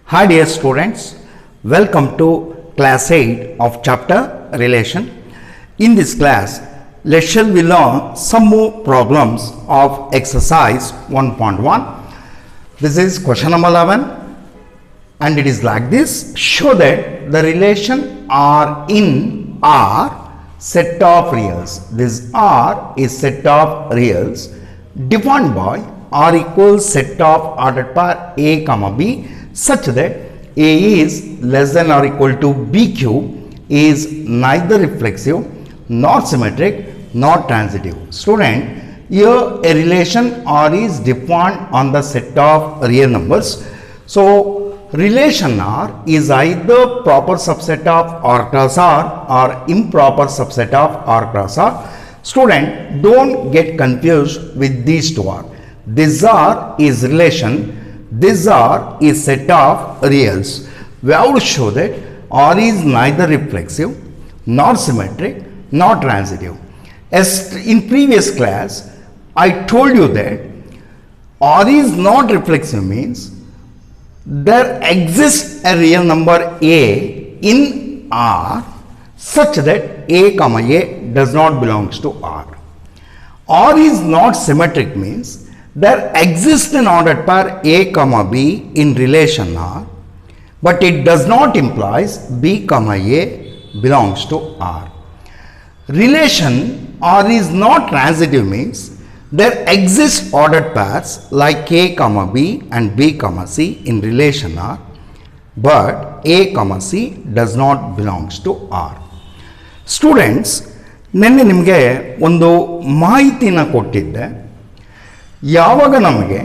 Hi dear students, welcome to class 8 of chapter relation. In this class, let's shall we learn some more problems of exercise 1.1. This is question number 11 and it is like this. Show that the relation R in R set of reals. This R is set of reals defined by R equals set of ordered pair A comma B such that A is less than or equal to B cube, is neither reflexive nor symmetric nor transitive. Student, here a relation R is defined on the set of real numbers. So, relation R is either proper subset of R cross R or improper subset of R cross R. Student, don't get confused with these two R. This R is relation. This R is set of reals. We have to show that R is neither reflexive nor symmetric nor transitive. As in previous class, I told you that R is not reflexive means there exists a real number A in R such that A comma A does not belongs to R. R is not symmetric means there exists an ordered pair A comma B in relation R, but it does not implies B comma A belongs to R. Relation R is not transitive means there exist ordered pairs like A comma B and B comma C in relation R, but A comma C does not belongs to R. Students, ನೆನ್ನೆ ನಿಮಗೆ ಒಂದು ಮಾಹಿತಿನ ಕೊಟ್ಟಿದ್ದೆ. ಯಾವಾಗ ನಮಗೆ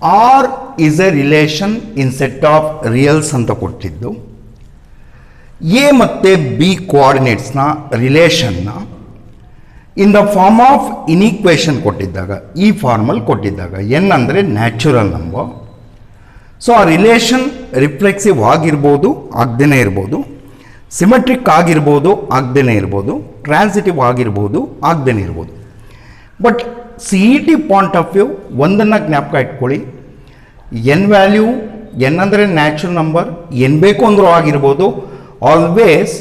R is a relation in set of reals ಅಂತ ಕೊಟ್ಟಿದ್ದು, A ಮತ್ತು ಬಿ ಕೋಆರ್ಡಿನೇಟ್ಸ್ನ ರಿಲೇಷನ್ನ in the form of inequation ಕೊಟ್ಟಿದ್ದಾಗ, ಈ ಫಾರ್ಮಲ್ಲಿ ಕೊಟ್ಟಿದ್ದಾಗ, ಎನ್ ಅಂದರೆ ನ್ಯಾಚುರಲ್ ನಂಬರ್. ಸೊ ಆ ರಿಲೇಷನ್ ರಿಫ್ಲೆಕ್ಸಿವ್ ಆಗಿರ್ಬೋದು, ಆಗದೇನೆ ಇರ್ಬೋದು, ಸಿಮೆಟ್ರಿಕ್ ಆಗಿರ್ಬೋದು, ಆಗದೇನೆ ಇರ್ಬೋದು, ಟ್ರಾನ್ಸಿಟಿವ್ ಆಗಿರ್ಬೋದು, ಆಗದೇನೆ ಇರ್ಬೋದು. But C E T point of view ಒಂದನ್ನು ಜ್ಞಾಪಕ ಇಟ್ಕೊಳ್ಳಿ, ಎನ್ ವ್ಯಾಲ್ಯೂ, ಎನ್ ಅಂದರೆ ನ್ಯಾಚುರಲ್ ನಂಬರ್, ಏನು ಬೇಕು ಅಂದರೂ ಆಗಿರ್ಬೋದು. Always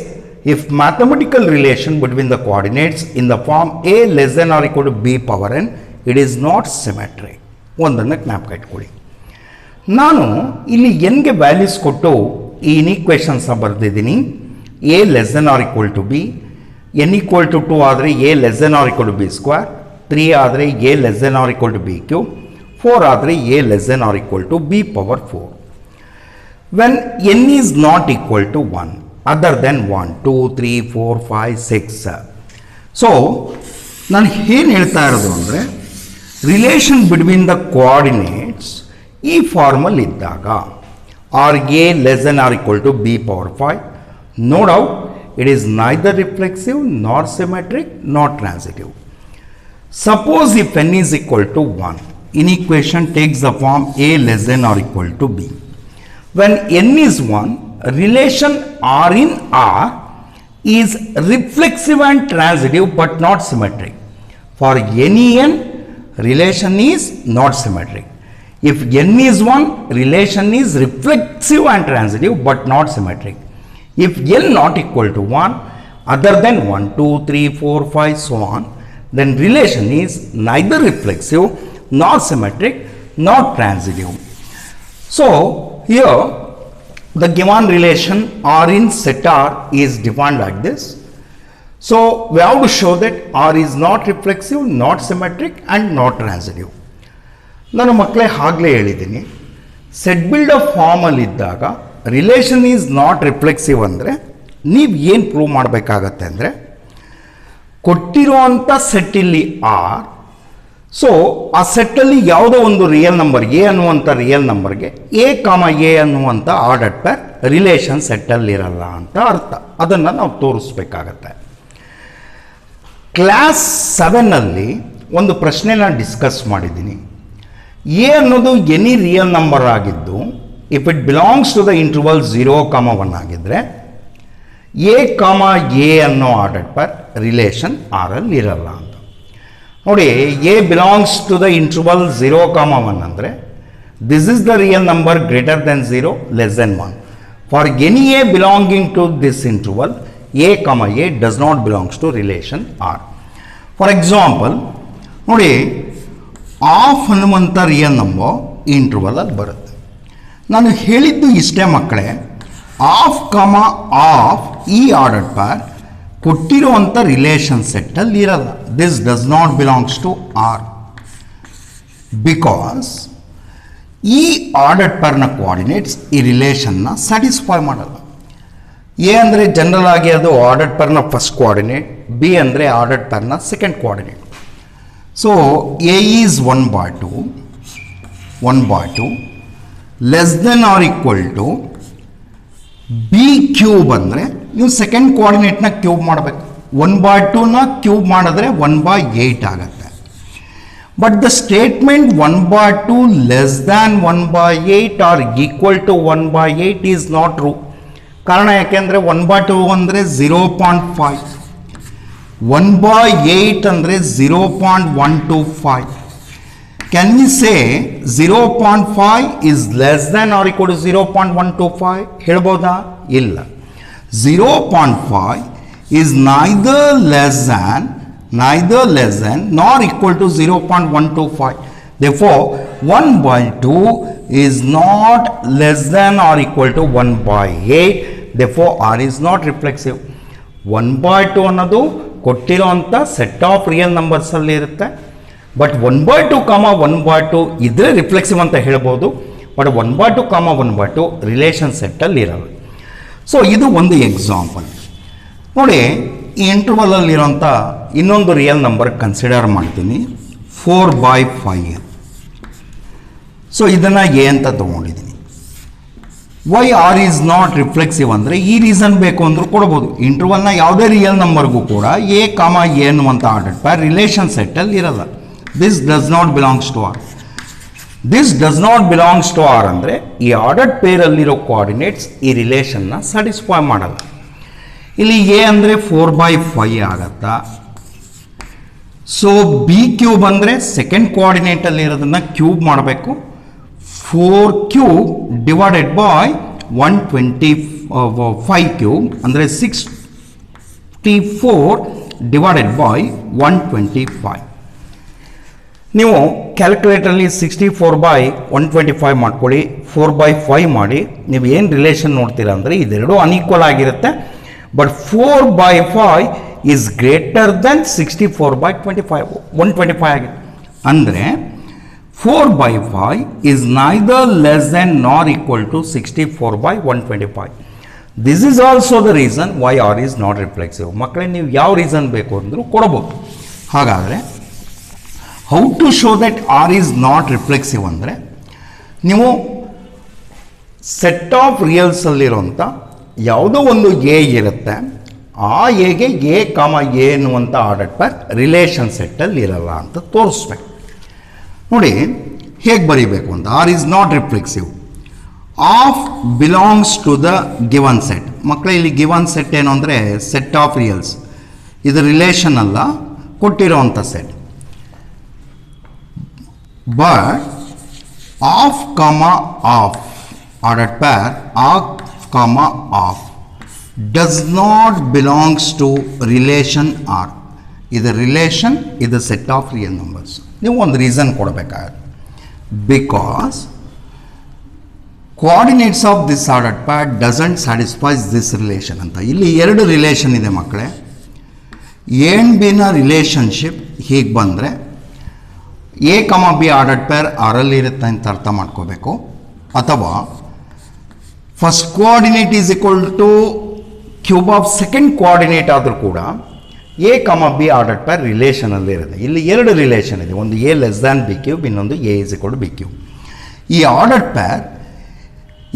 if mathematical relation between the coordinates in the form a less than or equal to B power n, it is not symmetric. ಒಂದನ್ನು ಜ್ಞಾಪಕ ಇಟ್ಕೊಳ್ಳಿ. ನಾನು ಇಲ್ಲಿ ಎನ್ಗೆ ವ್ಯಾಲ್ಯೂಸ್ ಕೊಟ್ಟು ಈ ಇನ್ಇಕ್ವೇಷನ್ಸ್ನ ಬರೆದಿದ್ದೀನಿ. A less than or equal to B, N equal to 2 ಆದರೆ A less than or equal to B square, 3 ಆದರೆ A less than or equal to B cube, 4 ಆದರೆ A less than or equal to B power 4. When N is not equal to 1 other than 1, 2, 3, 4, 5, 6. So ನಾನು ಏನು ಹೇಳ್ತಾ ಇರೋದು ಅಂದರೆ, relation between the coordinates ಈ ಫಾರ್ಮಲ್ಲಿ ಇದ್ದಾಗ R a less than or equal to B power 5, no doubt it is neither reflexive nor symmetric nor transitive. Suppose if n is equal to 1, inequation takes the form a less than or equal to b. When n is 1, relation R in R is reflexive and transitive but not symmetric. For any n, relation is not symmetric. If n is 1, relation is reflexive and transitive but not symmetric. If n not equal to 1 other than 1, 2, 3, 4, 5 so on, then relation is neither reflexive nor symmetric nor transitive. So here the given relation R in set R is defined like this. So we have to show that R is not reflexive, not symmetric and not transitive. ನಾನು ಮಕ್ಕಳೇ ಆಗಲೇ ಹೇಳಿದ್ದೀನಿ, set builder ಫಾರ್ಮಲ್ಲಿ ಇದ್ದಾಗ relation is not reflexive ಅಂದರೆ ನೀವು ಏನು prove ಮಾಡಬೇಕಾಗತ್ತೆ ಅಂದರೆ, ಕೊಟ್ಟಿರುವಂಥ ಸೆಟ್ಟಿಲ್ಲಿ ಆರ್, ಸೊ ಆ ಸೆಟ್ಟಲ್ಲಿ ಯಾವುದೋ ಒಂದು ರಿಯಲ್ ನಂಬರ್ ಎ ಅನ್ನುವಂಥ ರಿಯಲ್ ನಂಬರ್ಗೆ ಎ ಕಾಮ ಎ ಅನ್ನುವಂಥ ಆರ್ಡರ್ ಪೇರ್ ರಿಲೇಷನ್ ಸೆಟ್ಟಲ್ಲಿರಲ್ಲ ಅಂತ ಅರ್ಥ. ಅದನ್ನು ನಾವು ತೋರಿಸ್ಬೇಕಾಗತ್ತೆ. ಕ್ಲಾಸ್ 7ನಲ್ಲಿ ಒಂದು ಪ್ರಶ್ನೆನ ಡಿಸ್ಕಸ್ ಮಾಡಿದ್ದೀನಿ. ಎ ಅನ್ನೋದು ಎನಿ ರಿಯಲ್ ನಂಬರ್ ಆಗಿದ್ದು, if it belongs to the interval 0, 1 ಆಗಿದ್ದರೆ ಎ ಕಾಮ ಎ ಅನ್ನೋ ಆರ್ಡರ್ ಪರ್ ರಿಲೇಷನ್ ಆರಲ್ಲಿ ಇರಲ್ಲ ಅಂತ. ನೋಡಿ, a belongs to the interval 0, 1 ಅಂದರೆ This is the real number greater than 0, less than 1. For any a belonging to this interval, a comma a does not belongs to relation R. For example, ನೋಡಿ of ಅನ್ನುವಂಥ real number ಇಂಟರ್ವಲಲ್ಲಿ ಬರುತ್ತೆ. ನಾನು ಹೇಳಿದ್ದು ಇಷ್ಟೇ ಮಕ್ಕಳೇ, of ಕಮ of ಈ ordered ಪ್ಯಾರ್ ಕೊಟ್ಟಿರುವಂಥ ರಿಲೇಷನ್ ಸೆಟ್ಟಲ್ಲಿ ಇರಲ್ಲ. This does not belongs to R because ಈ ಆರ್ಡರ್ಡ್ ಪೇರ್ನ ಕೋಆರ್ಡಿನೇಟ್ಸ್ ಈ ರಿಲೇಷನ್ನ ಸ್ಯಾಟಿಸ್ಫೈ ಮಾಡಲ್ಲ. ಎ ಅಂದರೆ ಜನರಲ್ ಆಗಿ ಅದು ಆರ್ಡರ್ಡ್ ಪೇರ್ನ ಫಸ್ಟ್ ಕೋಆರ್ಡಿನೇಟ್, ಬಿ ಅಂದರೆ ಆರ್ಡರ್ಡ್ ಪೇರ್ನ second coordinate. So A is 1/2 less than or equal to B cube ಅಂದರೆ ನೀವು ಸೆಕೆಂಡ್ ಕೋಆರ್ಡಿನೇಟ್ನ ಕ್ಯೂಬ್ ಮಾಡಬೇಕು. 1/2ನ ಕ್ಯೂಬ್ ಮಾಡಿದ್ರೆ 1/8 ಆಗುತ್ತೆ. But the statement 1/2 less than 1/8 or equal to 1/8 is not true. ಕಾರಣ ಯಾಕೆಂದರೆ 1/2 ಅಂದರೆ 0.5, 1/8 ಅಂದರೆ 0.125. Can we say 0.5 is less than or equal to 0.125? ಹೇಳ್ಬೋದಾ? ಇಲ್ಲ. 0.5 is neither less than nor equal to 0.125. Therefore, 1/2 is not less than or equal to 1/8. Therefore, R is not reflexive. 1/2 ಅನ್ನೋದು ಕೊಟ್ಟಿರೋಂಥ set of real ನಂಬರ್ಸಲ್ಲಿ ಇರುತ್ತೆ. But 1/2 1/2 ಇದ್ರೆ reflexive ಅಂತ ಹೇಳ್ಬೋದು. But 1/2 1/2 relation ಸೆಟ್ಟಲ್ಲಿ ಇರಲ್ಲ. So ಇದು ಒಂದು ಎಕ್ಸಾಂಪಲ್. ನೋಡಿ, ಈ ಇಂಟರ್ವಲಲ್ಲಿರೋಂಥ ಇನ್ನೊಂದು ರಿಯಲ್ ನಂಬರ್ ಕನ್ಸಿಡರ್ ಮಾಡ್ತೀನಿ, 4/5. ಸೊ ಇದನ್ನು ಎ ಅಂತ ತೊಗೊಂಡಿದ್ದೀನಿ. Y R is not reflexive ಅಂದರೆ ಈ ರೀಸನ್ ಬೇಕು ಅಂದರೂ ಕೊಡ್ಬೋದು. ಇಂಟರ್ವಲ್ನ ಯಾವುದೇ ರಿಯಲ್ ನಂಬರ್ಗೂ ಕೂಡ ಎ ಅನ್ನುವಂಥ ಆರ್ಡರ್ಡ್ ಪೇರ್ ರಿಲೇಷನ್ ಸೆಟ್ಟಲ್ಲಿ ಇರಲ್ಲ. This does not belongs to R. This does not belongs to R ಅಂದರೆ ಈ ಆರ್ಡರ್ಡ್ ಪೇರಲ್ಲಿರೋ ಕೋಆರ್ಡಿನೇಟ್ಸ್ ಈ ರಿಲೇಷನ್ನ ಸ್ಯಾಟಿಸ್ಫೈ ಮಾಡಲ್ಲ. ಇಲ್ಲಿ ಎ ಅಂದರೆ 4/5 ಆಗತ್ತಾ. ಸೊ ಬಿ ಕ್ಯೂಬ್ ಅಂದರೆ ಸೆಕೆಂಡ್ ಕೋಆರ್ಡಿನೇಟಲ್ಲಿ ಇರೋದನ್ನು ಕ್ಯೂಬ್ ಮಾಡಬೇಕು. 4 ಕ್ಯೂಬ್ ಡಿವೈಡೆಡ್ ಬೈ 125 ಕ್ಯೂಬ್ ಅಂದರೆ 64 ಡಿವೈಡೆಡ್ ಬೈ 125. ನೀವು ಕ್ಯಾಲ್ಕುಲೇಟರಲ್ಲಿ 64/125 ಮಾಡ್ಕೊಳ್ಳಿ, 4/5 ಮಾಡಿ. ನೀವು ಏನು ರಿಲೇಷನ್ ನೋಡ್ತೀರಾ ಅಂದರೆ ಇದೆರಡು ಅನ್ಈಕ್ವಲ್ ಆಗಿರುತ್ತೆ. ಬಟ್ 4/5 ಈಸ್ ಗ್ರೇಟರ್ ದೆನ್ 125 ಆಗಿದೆ. ಅಂದರೆ 4/5 is neither less than nor equal to 64/125. This is also the reason why R is not reflexive. ಮಕ್ಕಳೇ, ನೀವು ಯಾವ ರೀಸನ್ ಬೇಕು ಅಂದರೂ ಕೊಡಬಹುದು. ಹಾಗಾದರೆ how to show that R is not reflexive ಅಂದರೆ, ನೀವು ಸೆಟ್ ಆಫ್ ರಿಯಲ್ಸಲ್ಲಿರೋಂಥ ಯಾವುದೋ ಒಂದು ಎ ಇರುತ್ತೆ, ಆ ಎಗೆ ಎ ಎನ್ನುವಂಥ ಆರ್ಡರ್ಡ್ ಪೇರ್ ರಿಲೇಷನ್ ಸೆಟ್ಟಲ್ಲಿ ಇರಲ್ಲ ಅಂತ ತೋರಿಸ್ಬೇಕು. ನೋಡಿ ಹೇಗೆ ಬರೀಬೇಕು ಅಂತ. R is not reflexive. Half belongs to the given set. ಮಕ್ಕಳೇ, ಇಲ್ಲಿ ಗಿವನ್ ಸೆಟ್ ಏನು ಅಂದರೆ ಸೆಟ್ ಆಫ್ ರಿಯಲ್ಸ್. ಇದು ರಿಲೇಷನ್ ಅಲ್ಲ, ಕೊಟ್ಟಿರೋವಂಥ set. But half ordered pair half does not belongs to relation R. ಇದು ರಿಲೇಷನ್, ಇದು ಸೆಟ್ ಆಫ್ ರಿಯಲ್ ನಂಬರ್ಸ್. ನೀವು ಒಂದು ರೀಸನ್ ಕೊಡಬೇಕಾಗುತ್ತೆ. Because coordinates of this ordered pair doesn't satisfies this relation ಅಂತ. ಇಲ್ಲಿ ಎರಡು ರಿಲೇಷನ್ ಇದೆ ಮಕ್ಕಳೇ. ಎ ಅಂಡ್ ಬಿನ ರಿಲೇಷನ್ಶಿಪ್ ಹೀಗೆ ಬಂದರೆ ಎ ಬಿ ಆರ್ಡರ್ಡ್ ಪೇರ್ ಆರಲ್ಲಿ ಇರುತ್ತೆ ಅಂತ ಅರ್ಥ ಮಾಡ್ಕೋಬೇಕು. ಅಥವಾ first coordinate is equal to cube of second coordinate ಆದರೂ ಕೂಡ ಎ ಬಿ ಆರ್ಡರ್ಡ್ ಪೇರ್ ರಿಲೇಷನಲ್ಲಿ ಇರುತ್ತೆ. ಇಲ್ಲಿ ಎರಡು ರಿಲೇಷನ್ ಇದೆ, ಒಂದು A less than B cube, ಇನ್ನೊಂದು A is equal to B cube. ಈ ಆರ್ಡರ್ಡ್ ಪೇರ್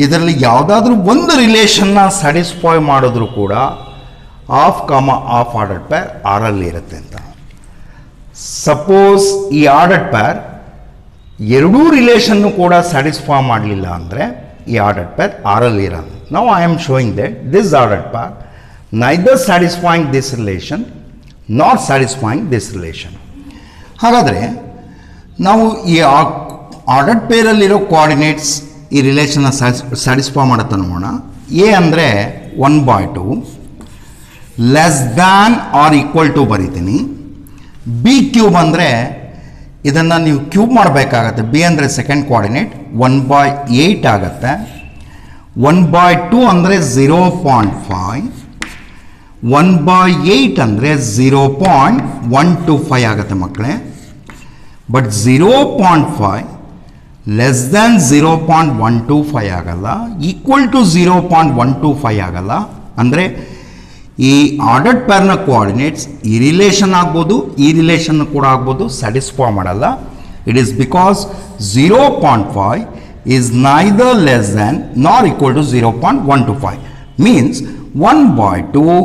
ಇದರಲ್ಲಿ ಯಾವುದಾದ್ರೂ ಒಂದು ರಿಲೇಷನ್ನ ಸ್ಯಾಟಿಸ್ಫೈ ಮಾಡಿದ್ರೂ ಕೂಡ ಆಫ್ ಆರ್ಡರ್ಡ್ ಪೇರ್ ಆರಲ್ಲಿ ಇರುತ್ತೆ ಅಂತ. ಸಪೋಸ್ ಈ ಆರ್ಡರ್ಡ್ ಪೇರ್ ಎರಡೂ ರಿಲೇಷನ್ನು ಕೂಡ ಸ್ಯಾಟಿಸ್ಫೈ ಮಾಡಲಿಲ್ಲ ಅಂದರೆ ಈ ಆರ್ಡರ್ಡ್ ಪೇರ್ ಆರಲ್ಲಿ ಇರಲ್ಲ. ನಾವು I am showing that this ordered pair neither satisfying this relation not satisfying this relation. ಹಾಗಾದರೆ ನಾವು ಈ ಆರ್ಡರ್ಡ್ ಪೇರಲ್ಲಿರೋ ಕೋಆರ್ಡಿನೇಟ್ಸ್ ಈ ರಿಲೇಷನ್ನ ಸ್ಯಾಟಿಸ್ಫೈ ಮಾಡುತ್ತೆ ನೋಡೋಣ. ಎ ಅಂದರೆ 1/2 less than or equal to ಬರಿತೀನಿ. ಬಿ ಕ್ಯೂಬ್ ಅಂದರೆ ಇದನ್ನು ನೀವು ಕ್ಯೂಬ್ ಮಾಡಬೇಕಾಗತ್ತೆ. ಬಿ ಅಂದರೆ ಸೆಕೆಂಡ್ ಕೋಆರ್ಡಿನೇಟ್ 1/8 ಆಗುತ್ತೆ. 1/2 ಅಂದರೆ 0.5, 1/8 ಅಂದರೆ 0.125 ಆಗುತ್ತೆ ಮಕ್ಕಳೇ. ಬಟ್ 0.5 ಲೆಸ್ ದ್ಯಾನ್ 0.125 ಆಗಲ್ಲ, ಈಕ್ವಲ್ ಟು 0.125 ಆಗಲ್ಲ. ಅಂದರೆ ಈ ಆರ್ಡರ್ಡ್ ಪೇರ್ನ ಕೋಆರ್ಡಿನೇಟ್ಸ್ ಈ ರಿಲೇಷನ್ ಆಗ್ಬೋದು, ಈ ರಿಲೇಷನ್ ಕೂಡ ಆಗ್ಬೋದು, ಸ್ಯಾಟಿಸ್ಫೈ ಮಾಡಲ್ಲ. It is because 0.5 is neither less than nor equal to 0.125. Means 1/2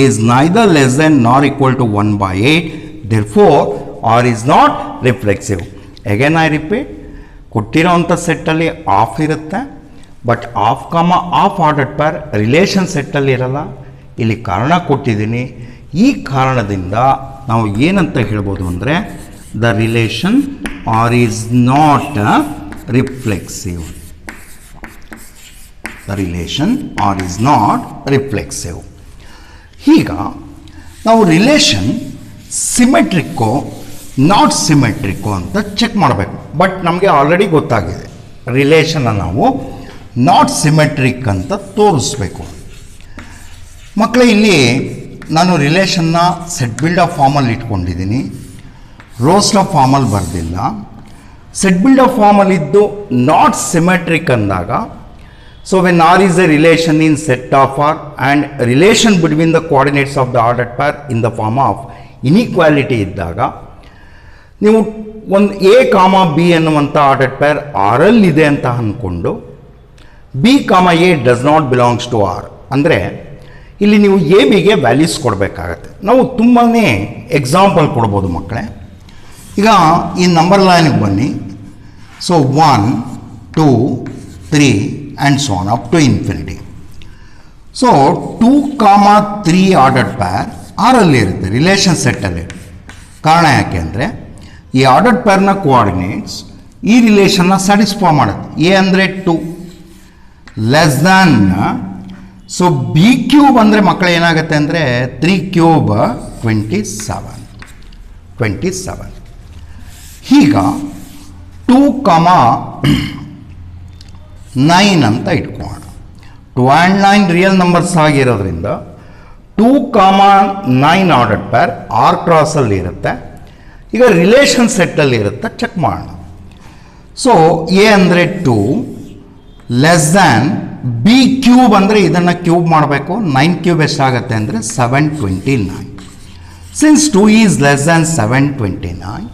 is neither less than nor equal to 1/8. Therefore, R is not reflexive. Again I repeat, ಕೊಟ್ಟಿರೋಂಥ ಸೆಟ್ಟಲ್ಲಿ half ಇರುತ್ತೆ, but half half ordered pair relation ಸೆಟ್ಟಲ್ಲಿ ಇರಲ್ಲ. ಇಲ್ಲಿ ಕಾರಣ ಕೊಟ್ಟಿದ್ದೀನಿ. ಈ ಕಾರಣದಿಂದ ನಾವು ಏನಂತ ಹೇಳ್ಬೋದು ಅಂದರೆ the relation R is not reflexive. The relation R is not reflexive. ಈಗ ನಾವು ರಿಲೇಷನ್ ಸಿಮೆಟ್ರಿಕ್ಕೋ ನಾಟ್ ಸಿಮೆಟ್ರಿಕ್ಕೋ ಅಂತ ಚೆಕ್ ಮಾಡಬೇಕು. ಬಟ್ ನಮಗೆ ಆಲ್ರೆಡಿ ಗೊತ್ತಾಗಿದೆ ರಿಲೇಷನ್ನ ನಾವು ನಾಟ್ ಸಿಮೆಟ್ರಿಕ್ ಅಂತ ತೋರಿಸ್ಬೇಕು. ಮಕ್ಕಳೇ, ಇಲ್ಲಿ ನಾನು ರಿಲೇಷನ್ನ ಸೆಟ್ ಬಿಲ್ಡರ್ ಫಾರ್ಮಲ್ಲಿ ಇಟ್ಕೊಂಡಿದ್ದೀನಿ, ರೋಸ್ಟರ್ ಫಾರ್ಮಲ್ಲಿ ಬರೆದಿಲ್ಲ. ಸೆಟ್ ಬಿಲ್ಡರ್ ಫಾರ್ಮಲ್ಲಿದ್ದು ನಾಟ್ ಸಿಮೆಟ್ರಿಕ್ ಅಂದಾಗ, so when R is a relation in set of R and relation between the coordinates of the ordered pair in the form of inequality ಇದ್ದಾಗ, ನೀವು ಒಂದು A comma B ಅನ್ನುವಂಥ ordered peer ಆರಲ್ಲಿದೆ ಅಂತ ಅಂದ್ಕೊಂಡು b comma a does not belongs to R ಅಂದರೆ ಇಲ್ಲಿ ನೀವು A ಬಿಗೆ ವ್ಯಾಲ್ಯೂಸ್ ಕೊಡಬೇಕಾಗತ್ತೆ. ನಾವು ತುಂಬಾ ಎಕ್ಸಾಂಪಲ್ ಕೊಡ್ಬೋದು ಮಕ್ಕಳೇ. ಈಗ ಈ ನಂಬರ್ ಲೈನ್ಗೆ ಬನ್ನಿ. So 1, 2, 3 and so on up to infinity. So 2, 3 ordered pair ಆರಲ್ಲಿ ಇರುತ್ತೆ, ರಿಲೇಷನ್ ಸೆಟ್ಟಲ್ಲಿ. ಕಾರಣ ಯಾಕೆ ಅಂದರೆ ಈ ಆರ್ಡರ್ಡ್ ಪೇರ್ನ ಕೋಆರ್ಡಿನೇಟ್ಸ್ ಈ ರಿಲೇಷನ್ನ ಸ್ಯಾಟಿಸ್ಫೈ ಮಾಡುತ್ತೆ. ಎ ಅಂದರೆ 2 less than, so B cube ಅಂದರೆ ಮಕ್ಕಳು ಏನಾಗುತ್ತೆ ಅಂದರೆ 3 ಕ್ಯೂಬ್ 27. ಈಗ 2, 9 ಅಂತ ಇಟ್ಕೋಣ. 2 and 9 ರಿಯಲ್ ನಂಬರ್ಸ್ ಆಗಿರೋದ್ರಿಂದ 2, 9 ಆರ್ಡರ್ಡ್ ಪೇರ್ ಆರ್ ಕ್ರಾಸಲ್ಲಿ ಇರುತ್ತೆ. ಈಗ ರಿಲೇಷನ್ ಸೆಟ್ಟಲ್ಲಿ ಇರುತ್ತೆ, ಚೆಕ್ ಮಾಡೋಣ. ಸೊ ಎ ಅಂದರೆ 2 ಲೆಸ್ ದ್ಯಾನ್ ಬಿ ಕ್ಯೂಬ್ ಅಂದರೆ ಇದನ್ನು ಕ್ಯೂಬ್ ಮಾಡಬೇಕು. 9 ಕ್ಯೂಬ್ ಎಷ್ಟಾಗುತ್ತೆ ಅಂದರೆ 729. Since 2 is less than 729,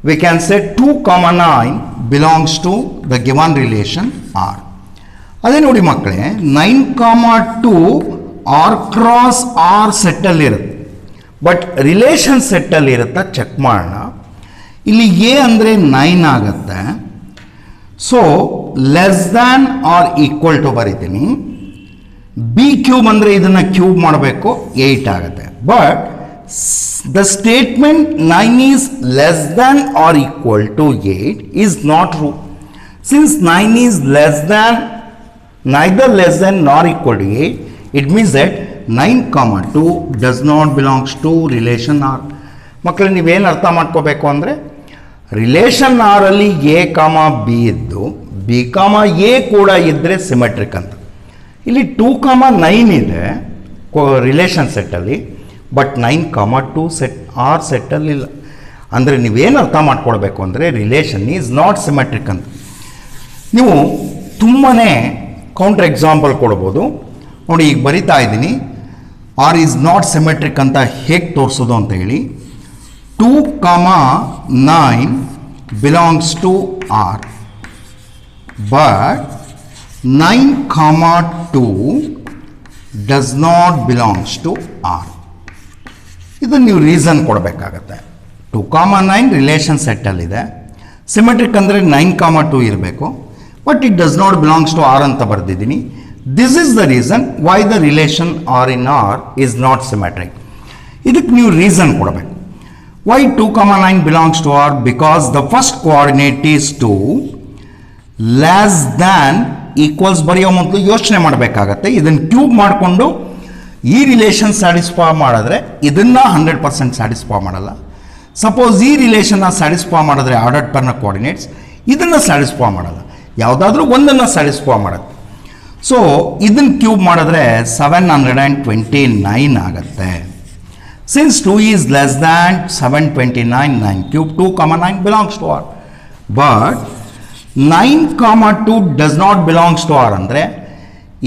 we can say 2, 9 belongs to the given relation R. ಅದೇ ನೋಡಿ ಮಕ್ಕಳೇ, 9, 2 ಆರ್ ಕ್ರಾಸ್ ಆರ್ ಸೆಟ್ಟಲ್ಲಿ ಇರುತ್ತೆ, ಬಟ್ ರಿಲೇಷನ್ ಸೆಟ್ಟಲ್ಲಿ ಇರುತ್ತೆ. ಚೆಕ್ ಮಾಡೋಣ. ಇಲ್ಲಿ ಎ ಅಂದರೆ 9 ಆಗುತ್ತೆ. So less than or equal to ಬರಿತೀನಿ. ಬಿ ಕ್ಯೂಬ್ ಅಂದರೆ ಇದನ್ನು ಕ್ಯೂಬ್ ಮಾಡಬೇಕು, 8 ಆಗುತ್ತೆ. But the statement 9 is less than or equal to 8 is not true. Since 9 is less than, neither less than nor equal to 8, it means that 9, 2 does not belongs to relation R. ಮಕ್ಕಳು ನೀವೇನು ಅರ್ಥ ಮಾಡ್ಕೋಬೇಕು ಅಂದರೆ relation R ಅಲ್ಲಿ A comma B ಇದ್ದು B comma A ಕೂಡ ಇದ್ದರೆ symmetric ಅಂತ. ಇಲ್ಲಿ 2, 9 ಇದೆ ರಿಲೇಷನ್ ಸೆಟ್ಟಲ್ಲಿ, ಬಟ್ 9, 2 ಸೆಟ್ ಆರ್ ಸೆಟ್ಟಲ್ಲಿಲ್ಲ. ಅಂದರೆ ನೀವೇನು ಅರ್ಥ ಮಾಡ್ಕೊಳ್ಬೇಕು ಅಂದರೆ ರಿಲೇಷನ್ ಈಸ್ ನಾಟ್ ಸಿಮೆಟ್ರಿಕ್ ಅಂತ. ನೀವು ತುಂಬಾ ಕೌಂಟರ್ ಎಕ್ಸಾಂಪಲ್ ಕೊಡ್ಬೋದು ನೋಡಿ. ಈಗ ಬರಿತಾ ಇದ್ದೀನಿ, ಆರ್ ಈಸ್ ನಾಟ್ ಸಿಮೆಟ್ರಿಕ್ ಅಂತ ಹೇಗೆ ತೋರಿಸೋದು ಅಂತ ಹೇಳಿ. 2, 9 belongs to R, but 9, 2 does not belongs to R. ಇದನ್ನು ನೀವು ರೀಸನ್ ಕೊಡಬೇಕಾಗತ್ತೆ. 2, 9 ರಿಲೇಷನ್ ಸೆಟ್ಟಲ್ಲಿದೆ, ಸಿಮೆಟ್ರಿಕ್ ಅಂದರೆ 9, 2 ಇರಬೇಕು, but it does not belongs to R ಅಂತ ಬರೆದಿದ್ದೀನಿ. This is the reason why the relation R in R is not symmetric. ಇದಕ್ಕೆ ನೀವು reason ಕೊಡಬೇಕು. Why 2 comma 9 belongs to R? Because the first coordinate is 2 less than equals ಬರೆಯೋ ಮೊದಲು ಯೋಚನೆ ಮಾಡಬೇಕಾಗತ್ತೆ. ಇದನ್ನು ಕ್ಯೂಬ್ ಮಾಡಿಕೊಂಡು ಈ ರಿಲೇಷನ್ ಸ್ಯಾಟಿಸ್ಫೈ ಮಾಡಿದ್ರೆ ಇದನ್ನ 100% ಸ್ಯಾಟಿಸ್ಫೈ ಮಾಡಲ್ಲ. ಸಪೋಸ್ ಈ ರಿಲೇಷನ್ನ ಸ್ಯಾಟಿಸ್ಫೈ ಮಾಡಿದ್ರೆ ಆರ್ಡರ್ಡ್ ಪೇರ್ನ ಕೋಆರ್ಡಿನೇಟ್ಸ್ ಇದನ್ನು ಸ್ಯಾಟಿಸ್ಫೈ ಮಾಡಲ್ಲ, ಯಾವುದಾದ್ರೂ ಒಂದನ್ನು ಸ್ಯಾಟಿಸ್ಫೈ ಮಾಡುತ್ತೆ. ಸೊ ಇದನ್ನು ಕ್ಯೂಬ್ ಮಾಡಿದ್ರೆ 729 ಆಗುತ್ತೆ. Since 2 is less than 729, 9 cube 2 comma 9 belongs to R. But 9 comma 2 does not belongs to R. ಅಂದರೆ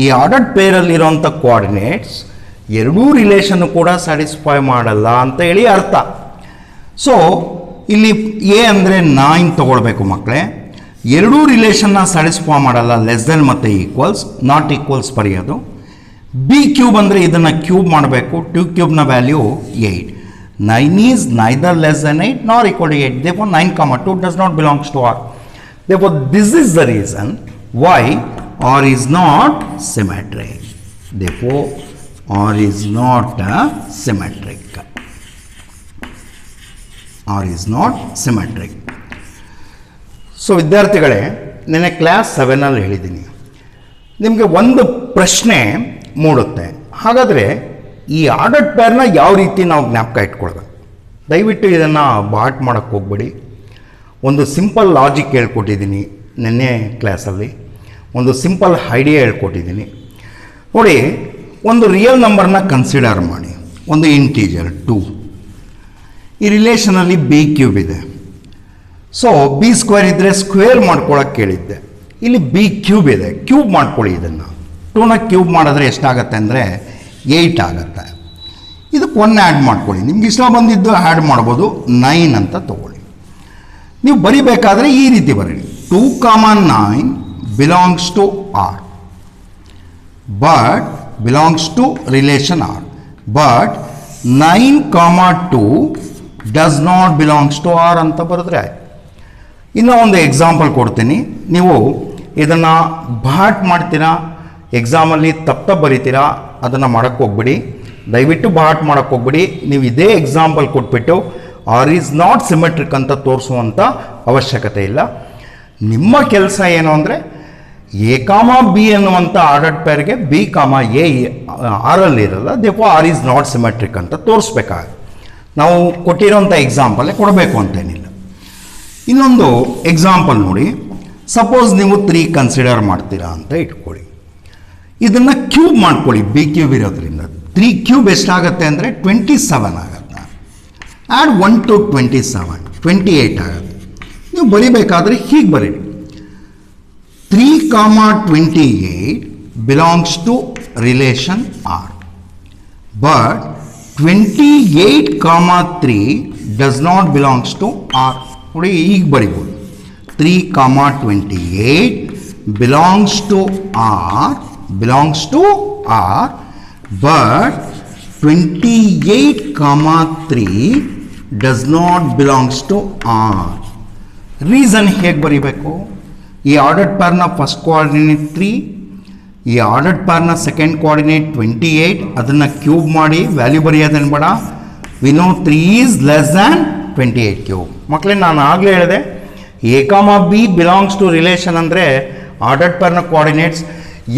ಈ ಆರ್ಡರ್ಡ್ ಪೇರಲ್ಲಿರೋಂಥ ಕೋಆರ್ಡಿನೇಟ್ಸ್ ಎರಡೂ ರಿಲೇಷನ್ ಕೂಡ ಸ್ಯಾಟಿಸ್ಫೈ ಮಾಡಲ್ಲ ಅಂತ ಹೇಳಿ ಅರ್ಥ. ಸೊ ಇಲ್ಲಿ ಎ ಅಂದರೆ 9 ತಗೊಳ್ಬೇಕು ಮಕ್ಕಳೇ. ಎರಡೂ ರಿಲೇಷನ್ನ ಸ್ಯಾಟಿಸ್ಫೈ ಮಾಡಲ್ಲ, ಲೆಸ್ ದೆನ್ ಮತ್ತು ಈಕ್ವಲ್ಸ್, ನಾಟ್ ಈಕ್ವಲ್ಸ್ ಬರೆಯೋದು. ಬಿ ಕ್ಯೂಬ್ ಅಂದರೆ ಇದನ್ನು ಕ್ಯೂಬ್ ಮಾಡಬೇಕು. 2 ಕ್ಯೂಬ್ನ value 8. 9 is neither less than 8 nor equal to 8. Therefore 9 comma 2 does not belongs to R. Therefore this is the reason why R is not symmetric. Therefore R is not symmetric. R is not symmetric. So ವಿದ್ಯಾರ್ಥಿಗಳೇ, ನೆನ್ನೆ class 7 ಹೇಳಿದ್ದೀನಿ, ನಿಮಗೆ ಒಂದು ಪ್ರಶ್ನೆ ಮೂಡುತ್ತೆ. ಹಾಗಾದರೆ ಈ ordered ಪೇರ್ನ ಯಾವ ರೀತಿ ನಾವು ಜ್ಞಾಪಕ ಇಟ್ಕೊಳ್ಬೇಕು? ದಯವಿಟ್ಟು ಇದನ್ನು ಬಾಟ್ ಮಾಡೋಕ್ಕೆ ಹೋಗ್ಬೇಡಿ. ಒಂದು ಸಿಂಪಲ್ ಲಾಜಿಕ್ ಹೇಳ್ಕೊಟ್ಟಿದ್ದೀನಿ ನಿನ್ನೆ ಕ್ಲಾಸಲ್ಲಿ, ಒಂದು ಸಿಂಪಲ್ ಐಡಿಯಾ ಹೇಳ್ಕೊಟ್ಟಿದ್ದೀನಿ. ನೋಡಿ, ಒಂದು ರಿಯಲ್ ನಂಬರ್ನ ಕನ್ಸಿಡರ್ ಮಾಡಿ, ಒಂದು ಇಂಟೀಜರ್ 2. ಈ ರಿಲೇಷನಲ್ಲಿ ಬಿ ಕ್ಯೂಬ್ ಇದೆ. ಸೊ ಬಿ ಸ್ಕ್ವೇರ್ ಇದ್ದರೆ ಸ್ಕ್ವೇರ್ ಮಾಡ್ಕೊಳಕ್ಕೆ ಕೇಳಿದ್ದೆ. ಇಲ್ಲಿ ಬಿ ಕ್ಯೂಬ್ ಇದೆ, ಕ್ಯೂಬ್ ಮಾಡ್ಕೊಳ್ಳಿ. ಇದನ್ನು 2ನ ಕ್ಯೂಬ್ ಮಾಡಿದ್ರೆ ಎಷ್ಟಾಗತ್ತೆ ಅಂದರೆ 8 ಆಗುತ್ತೆ. ಇದಕ್ಕೆ 1 ಆ್ಯಡ್ ಮಾಡ್ಕೊಳ್ಳಿ, ನಿಮ್ಗೆ ಇಷ್ಟ ಬಂದಿದ್ದು ಆ್ಯಡ್ ಮಾಡ್ಬೋದು. 9 ಅಂತ ತೊಗೊಳ್ಳಿ. ನೀವು ಬರಿಬೇಕಾದ್ರೆ ಈ ರೀತಿ ಬರೀರಿ, 2 comma 9 belongs to R, but belongs to relation R, but 9 comma 2 does not belongs to R ಅಂತ ಬರೆದ್ರೆ ಆಯ್ತು. ಇನ್ನೂ ಒಂದು ಎಕ್ಸಾಂಪಲ್ ಕೊಡ್ತೀನಿ, ನೀವು ಇದನ್ನು ಬಾಟ್ ಮಾಡ್ತೀರಾ, ಎಕ್ಸಾಮಲ್ಲಿ ತಪ್ಪ ಬರಿತೀರಾ, ಅದನ್ನು ಮಾಡೋಕ್ಕೆ ಹೋಗ್ಬಿಡಿ. ದಯವಿಟ್ಟು ಬಾಟ್ ಮಾಡೋಕ್ಕೆ ಹೋಗ್ಬಿಡಿ. ನೀವು ಇದೇ ಎಕ್ಸಾಂಪಲ್ ಕೊಟ್ಬಿಟ್ಟು ಆರ್ ಈಸ್ ನಾಟ್ ಸಿಮೆಟ್ರಿಕ್ ಅಂತ ತೋರಿಸುವಂಥ ಅವಶ್ಯಕತೆ ಇಲ್ಲ. ನಿಮ್ಮ ಕೆಲಸ ಏನು ಅಂದರೆ ಎ ಕಾಮ ಬಿ ಅನ್ನುವಂಥ ಆರ್ಡರ್ಡ್ ಪೇರ್ಗೆ ಬಿ ಕಾಮ ಎ ಆರಲ್ಲಿ ಇರಲ್ಲ, ದೇಪೋ ಆರ್ ಈಸ್ ನಾಟ್ ಸಿಮೆಟ್ರಿಕ್ ಅಂತ ತೋರಿಸ್ಬೇಕಾಗುತ್ತೆ. ನಾವು ಕೊಟ್ಟಿರೋಂಥ ಎಕ್ಸಾಂಪಲ್ಲೇ ಕೊಡಬೇಕು ಅಂತೇನಿಲ್ಲ. ಇನ್ನೊಂದು ಎಕ್ಸಾಂಪಲ್ ನೋಡಿ, ಸಪೋಸ್ ನೀವು 3 ಕನ್ಸಿಡರ್ ಮಾಡ್ತೀರಾ ಅಂತ ಇಟ್ಕೊಳ್ಳಿ. ಇದನ್ನು ಕ್ಯೂಬ್ ಮಾಡ್ಕೊಳ್ಳಿ, ಬಿ ಕ್ಯೂಬ್ ಇರೋದ್ರಿಂದ 3 ಕ್ಯೂಬ್ ಎಷ್ಟಾಗುತ್ತೆ ಅಂದರೆ 27 ಆಗುತ್ತೆ. ಆ್ಯಡ್ 1 to 27 28 ಆಗುತ್ತೆ. ನೀವು ಬರಿಬೇಕಾದ್ರೆ ಹೀಗೆ ಬರೀರಿ, 3 comma 28 belongs to relation R, but 28 comma 3 does not belongs to R. ನೋಡಿ, ಈಗ ಬರಿಬೋದು, 3 comma 28 belongs to R, but 28 comma 3 does not belongs to R. Reason ಹೇಗೆ ಬರಿಬೇಕು? ಈ ಆರ್ಡರ್ಡ್ ಪೇರ್ನ ಫಸ್ಟ್ ಕೋಆರ್ಡಿನೇಟ್ 3, ಈ ಆರ್ಡರ್ಡ್ ಪೇರ್ನ ಸೆಕೆಂಡ್ ಕೋಆರ್ಡಿನೇಟ್ 28, ಅದನ್ನು ಕ್ಯೂಬ್ ಮಾಡಿ ವ್ಯಾಲ್ಯೂ ಬರೆಯೋದೇನು ಬೇಡ. V know 3 is less than 28 cube. ಮಕ್ಕಳೇ, ನಾನು ಆಗಲೇ ಹೇಳಿದೆ, A comma B belongs to relation ಅಂದರೆ ಆರ್ಡರ್ಡ್ ಪೇರ್ನ ಕೋಆರ್ಡಿನೇಟ್ಸ್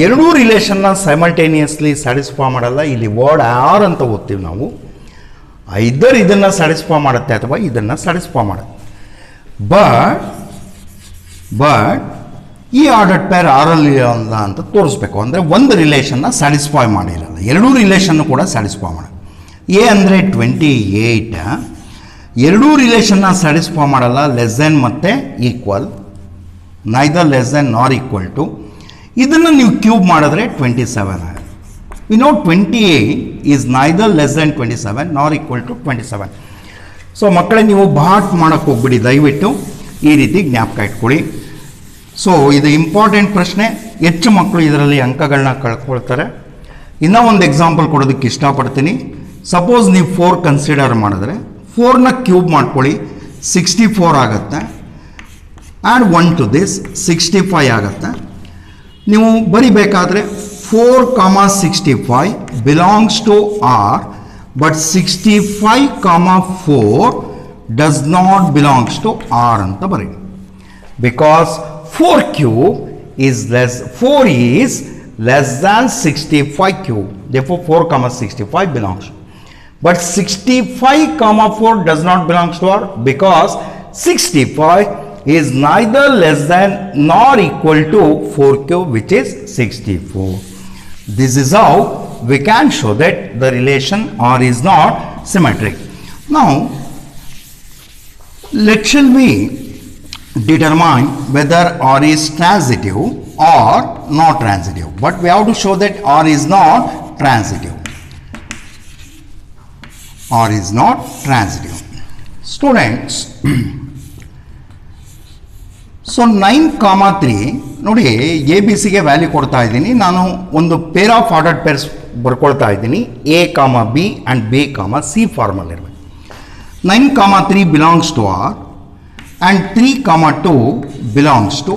ಎರಡೂ ರಿಲೇಷನ್ನ ಸೈಮಲ್ಟೇನಿಯಸ್ಲಿ ಸ್ಯಾಟಿಸ್ಫೈ ಮಾಡಲ್ಲ. ಇಲ್ಲಿ ವರ್ಡ್ ಆರ್ ಅಂತ ಓದ್ತೀವಿ ನಾವು. ಐದರ್ ಇದನ್ನು ಸ್ಯಾಟಿಸ್ಫೈ ಮಾಡುತ್ತೆ ಅಥವಾ ಇದನ್ನು ಸ್ಯಾಟಿಸ್ಫೈ ಮಾಡುತ್ತೆ. ಬಟ್ ಈ ಆರ್ಡರ್ಡ್ ಪೇರ್ ಆರಲ್ಲಿ ಅಲ್ಲ ಅಂತ ತೋರಿಸ್ಬೇಕು. ಅಂದರೆ ಒಂದು ರಿಲೇಷನ್ನ ಸ್ಯಾಟಿಸ್ಫೈ ಮಾಡಿರಲ್ಲ, ಎರಡೂ ರಿಲೇಷನ್ನು ಕೂಡ ಸ್ಯಾಟಿಸ್ಫೈ ಮಾಡೋದು. ಎ ಅಂದರೆ 28, ಎರಡೂ ರಿಲೇಷನ್ನ ಸ್ಯಾಟಿಸ್ಫೈ ಮಾಡಲ್ಲ, ಲೆಸ್ ದೆನ್ ಮತ್ತು equal, neither less than nor equal to. ಇದನ್ನು ನೀವು ಕ್ಯೂಬ್ ಮಾಡಿದ್ರೆ 27 ಆಗುತ್ತೆ. We no 28 is neither less then 27 ನಾರ್ ಈಕ್ವಲ್ ಟು 27. ಸೊ ಮಕ್ಕಳೇ, ನೀವು ಬಾಟ್ ಮಾಡೋಕ್ಕೆ ಹೋಗ್ಬಿಡಿ, ದಯವಿಟ್ಟು ಈ ರೀತಿ ಜ್ಞಾಪಕ ಇಟ್ಕೊಳ್ಳಿ. ಸೊ ಇದು ಇಂಪಾರ್ಟೆಂಟ್ ಪ್ರಶ್ನೆ, ಹೆಚ್ಚು ಮಕ್ಕಳು ಇದರಲ್ಲಿ ಅಂಕಗಳನ್ನ ಕಳ್ಕೊಳ್ತಾರೆ. ಇನ್ನೂ ಒಂದು ಎಕ್ಸಾಂಪಲ್ ಕೊಡೋದಕ್ಕೆ ಇಷ್ಟಪಡ್ತೀನಿ. ಸಪೋಸ್ ನೀವು 4 ಕನ್ಸಿಡರ್ ಮಾಡಿದ್ರೆ 4ನ ಕ್ಯೂಬ್ ಮಾಡ್ಕೊಳ್ಳಿ, 64 ಆಗುತ್ತೆ. ಆ್ಯಡ್ 1 ಟು ದಿಸ್ 65 ಆಗುತ್ತೆ. ನೀವು ಬರಿಬೇಕಾದ್ರೆ 4 comma 65 belongs to R, but 65 comma 4 does not belongs to R ಅಂತ ಬರೀ. Because 4 cube is less, 4 is less than 65 cube. Therefore 4 65 belongs. But 65 4 does not belong to R because 65 is neither less than nor equal to 4 cube, which is 64. This is how we can show that the relation R is not symmetric. Now shall we determine whether R is transitive or not transitive, but we have to show that R is not transitive. R is not transitive. Students, so 9, 3 ನೋಡಿ A B ಸಿಗೆ value ಕೊಡ್ತಾ ಇದ್ದೀನಿ. ನಾನು ಒಂದು pair of ordered pairs ಬರ್ಕೊಳ್ತಾ ಇದ್ದೀನಿ. A comma B and B comma C ಫಾರ್ಮಲ್ ಇರಬೇಕು. 9, 3 belongs to R and 3, 2 belongs to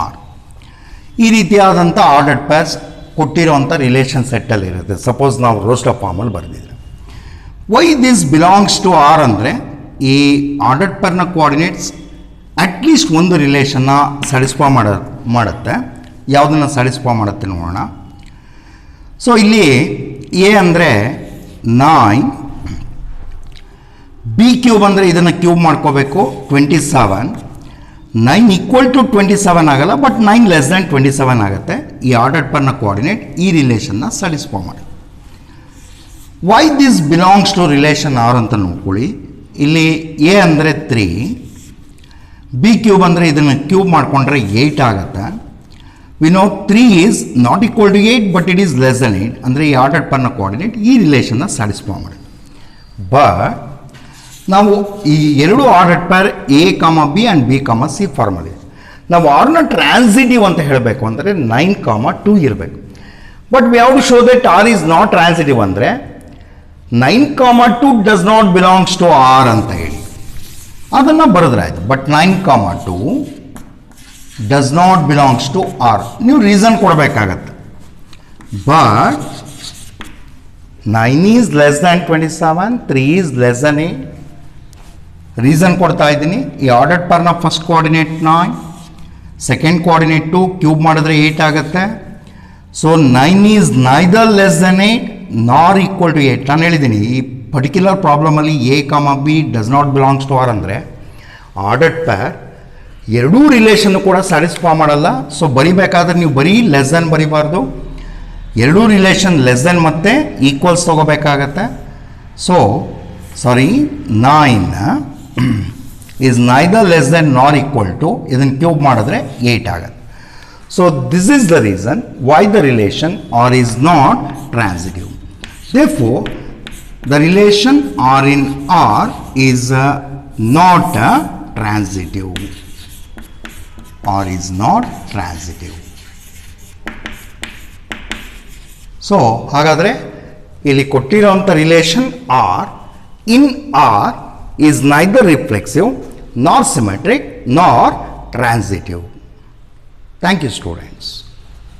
R. ಈ ರೀತಿಯಾದಂಥ ಆರ್ಡರ್ಡ್ ಪೇರ್ಸ್ ಕೊಟ್ಟಿರೋಂಥ ರಿಲೇಷನ್ ಸೆಟ್ಟಲ್ಲಿ ಇರುತ್ತೆ. ಸಪೋಸ್ ನಾವು ರೋಸ್ಟರ್ ಫಾರ್ಮಲ್ಲಿ ಬರೆದಿದ್ರೆ why this belongs to R ಅಂದರೆ ಈ ಆರ್ಡರ್ಡ್ ಪೇರ್ನ ಕೋಆರ್ಡಿನೇಟ್ಸ್ ಅಟ್ಲೀಸ್ಟ್ ಒಂದು ರಿಲೇಷನ್ನ ಸ್ಯಾಟಿಸ್ಫೈ ಮಾಡುತ್ತೆ. ಯಾವುದನ್ನು ಸ್ಯಾಟಿಸ್ಫೈ ಮಾಡುತ್ತೆ ನೋಡೋಣ. ಸೊ ಇಲ್ಲಿ ಎ ಅಂದರೆ 9, ಬಿ ಕ್ಯೂಬ್ ಅಂದರೆ ಇದನ್ನು ಕ್ಯೂಬ್ ಮಾಡ್ಕೋಬೇಕು 27, 9 ಈಕ್ವಲ್ ಟು 27 ಆಗಲ್ಲ, ಬಟ್ 9 ಲೆಸ್ ದ್ಯಾನ್ 27 ಆಗುತ್ತೆ. ಈ ಆರ್ಡರ್ಡ್ ಪರ್ನ ಕೋಆರ್ಡಿನೇಟ್ ಈ ರಿಲೇಷನ್ನ ಸ್ಯಾಟಿಸ್ಫೈ ಮಾಡಿ. Why this belongs to relation R ಅಂತ ನೋಡ್ಕೊಳ್ಳಿ. ಇಲ್ಲಿ ಎ ಅಂದರೆ 3, ಬಿ ಕ್ಯೂಬ್ ಅಂದರೆ ಇದನ್ನು ಕ್ಯೂಬ್ ಮಾಡಿಕೊಂಡ್ರೆ 8 ಆಗುತ್ತೆ. We know 3 is not equal to 8 but it is less than 8 ಅಂದರೆ ಈ ಆರ್ಡರ್ಡ್ ಪರ್ನ ಕೋಆರ್ಡಿನೇಟ್ ಈ ರಿಲೇಷನ್ನ ಸ್ಯಾಟಿಸ್ಫೈ ಮಾಡಿ. ಬಟ್ ನಾವು ಈ ಎರಡು ordered peer A comma B and B comma C formal ಇದೆ. ನಾವು ಆರ್ನ ಟ್ರಾನ್ಸಿಟಿವ್ ಅಂತ ಹೇಳಬೇಕು ಅಂದರೆ 9, 2 ಇರಬೇಕು. But we have to show that R is not transitive ಅಂದರೆ 9, 2 does not belongs to R ಅಂತ ಹೇಳಿ ಅದನ್ನು ಬರೆದ್ರೆ ಆಯಿತು. But 9, 2 does not belongs to R. ನೀವು ರೀಸನ್ ಕೊಡಬೇಕಾಗತ್ತೆ. But 9 is less than 27, 3 is less than 8. Reason ಕೊಡ್ತಾ ಇದ್ದೀನಿ. ಈ ಆರ್ಡರ್ಡ್ ಪರ್ನ first coordinate 9, second coordinate 2, cube ಮಾಡಿದ್ರೆ 8 ಆಗುತ್ತೆ. So 9 is neither less than 8 nor equal to 8. ನಾನು ಹೇಳಿದ್ದೀನಿ ಈ ಪರ್ಟಿಕ್ಯುಲರ್ ಪ್ರಾಬ್ಲಮಲ್ಲಿ A comma B does not belongs to R ಅಂದರೆ ಆರ್ಡರ್ಡ್ ಪೇರ್ ಎರಡೂ ರಿಲೇಷನ್ನು ಕೂಡ ಸ್ಯಾಟಿಸ್ಫೈ ಮಾಡಲ್ಲ. ಸೊ ಬರಿಬೇಕಾದ್ರೆ ನೀವು ಬರೀ ಲೆಸ್ ದೆನ್ ಬರಿಬಾರ್ದು, ಎರಡೂ ರಿಲೇಷನ್ ಲೆಸ್ ದೆನ್ ಮತ್ತು ಈಕ್ವಲ್ಸ್ ತೊಗೋಬೇಕಾಗತ್ತೆ. So 9 is neither less than nor equal to, ಇದನ್ನು ಕ್ಯೂಬ್ ಮಾಡಿದ್ರೆ 8 ಆಗುತ್ತೆ. So this is the reason why the relation R is not transitive. Therefore, the relation R in R is not transitive. R is not transitive. So ಹಾಗಾದರೆ ಇಲ್ಲಿ ಕೊಟ್ಟಿರೋಂಥ relation R in R is neither reflexive nor symmetric nor transitive. Thank you, students.